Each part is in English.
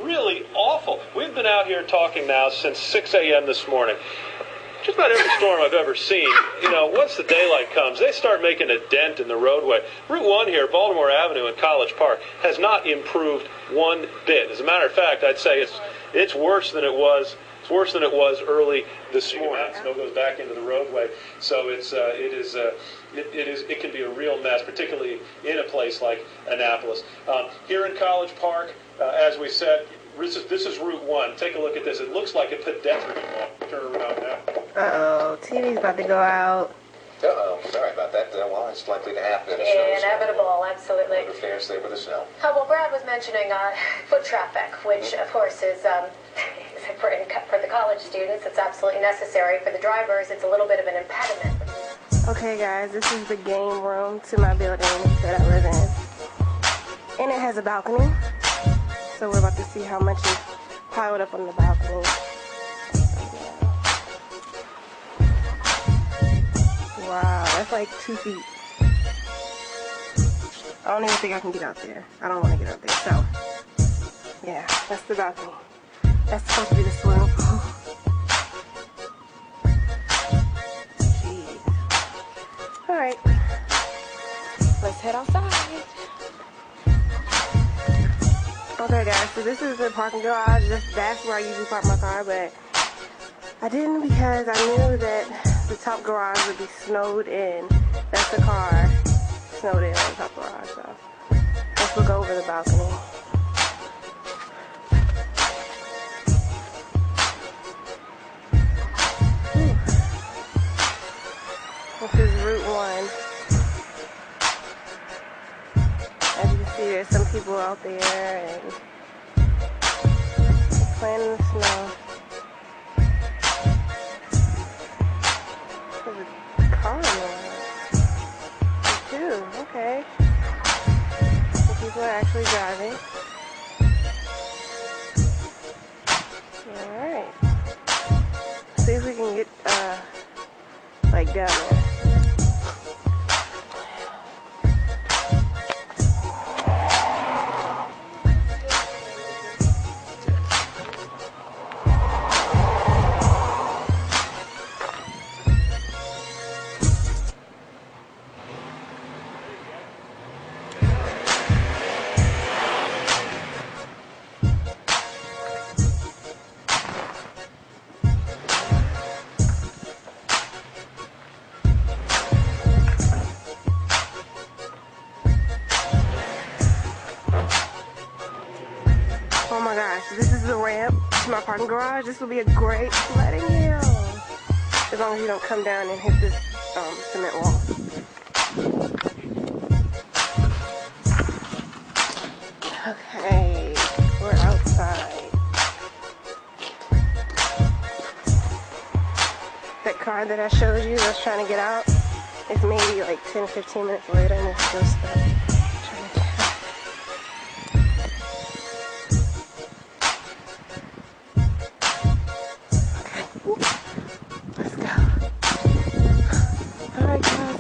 Really awful. We've been out here talking now since 6 a.m. this morning. Just about every storm I've ever seen, once the daylight comes, they start making a dent in the roadway. Route 1 here, Baltimore Avenue in College Park, has not improved one bit. As a matter of fact, I'd say it's worse than it was. It's worse than it was early this morning. Snow goes back into the roadway, so it can be a real mess, particularly in a place like Annapolis. Here in College Park, as we said, this is Route 1. Take a look at this. It looks like a pedestrian walk. Turn around now. Uh-oh, TV's about to go out. Uh-oh, sorry about that. Well, it's likely to happen. Inevitable, absolutely. Affairs there with the snow. Well, Brad was mentioning foot traffic, which, of course, is for the college students, it's absolutely necessary. For the drivers, it's a little bit of an impediment. Okay, guys, this is the game room to my building that I live in. And it has a balcony. So we're about to see how much is piled up on the balcony. Wow, that's like 2 feet. I don't even think I can get out there. I don't want to get out there. So, yeah, that's the balcony. That's supposed to be the swimming pool. Jeez. Alright. Let's head outside. Okay guys, so this is the parking garage. That's where I usually park my car, but I didn't because I knew that the top garage would be snowed in. That's the car snowed in on the top garage, so let's look over the balcony. This is Route 1. As you can see, there's some people out there and they're playing in the snow. There's a car in there. Too. Okay. Some people are actually driving. Alright. See if we can get down there. Oh my gosh, this is the ramp to my parking garage. This will be a great sledding hill. As long as you don't come down and hit this cement wall. Okay, we're outside. That car that I showed you that was trying to get out, it's maybe like 10-15 minutes later and it's still stuck.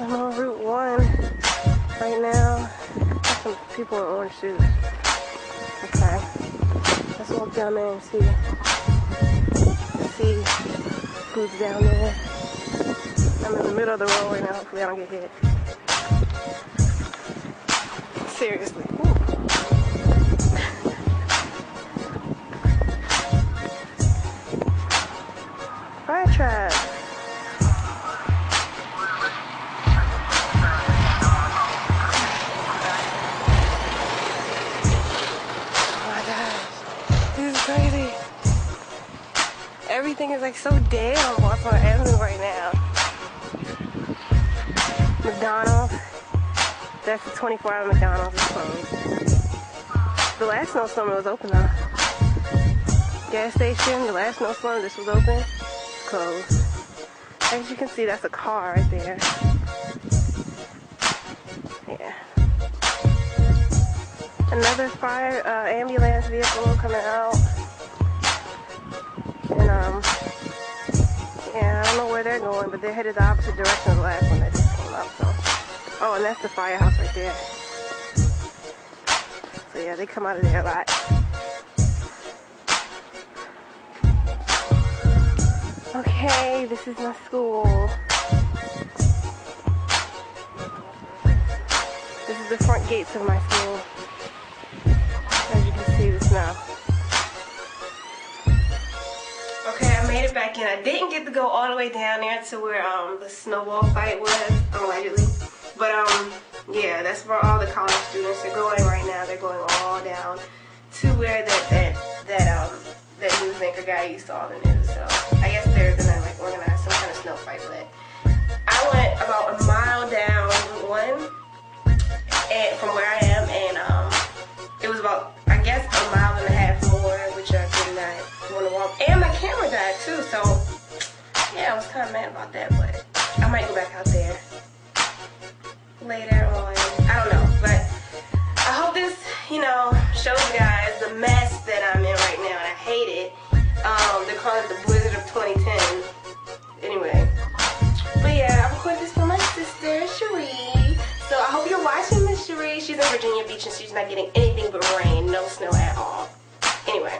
I'm on Route 1 right now. There's some people in orange suits. Okay. Let's walk down there and see who's down there. I'm in the middle of the road right now. Hopefully I don't get hit. Seriously. Fire truck. Crazy. Everything is like so dead on Baltimore Avenue right now. McDonald's. That's the 24-hour McDonald's is closed. The last snowstorm was open though. Gas station, the last snowstorm, this was open. Closed. As you can see, that's a car right there. Yeah. Another fire ambulance vehicle coming out. And yeah, I don't know where they're going, but they're headed the opposite direction of the last one that just came up. So, oh, and that's the firehouse right there. So yeah, they come out of there a lot. Okay, this is my school. This is the front gates of my school. As you can see, the snow. Okay, I made it back in. I didn't get to go all the way down there to where the snowball fight was, allegedly. But yeah, that's where all the college students are going right now. They're going all down to where that news anchor guy used to all the news. So I guess they're gonna like organize some kind of snow fight. But I went about a mile down Route 1 and from where I am, and it was about, I guess, a mile and a half more, which I did not want to walk. And my camera died too, so yeah, I was kind of mad about that. But I might go back out there later on. I don't know, but I hope this, shows you guys the mess that I'm in right now, and I hate it. They're calling it the blizzard of 2010. Anyway, but yeah, I recorded this for my sister, Cherie. So I hope you're watching Miss Cherie. She's in Virginia Beach, and she's not getting anything but rain, no snow at all. Anyway.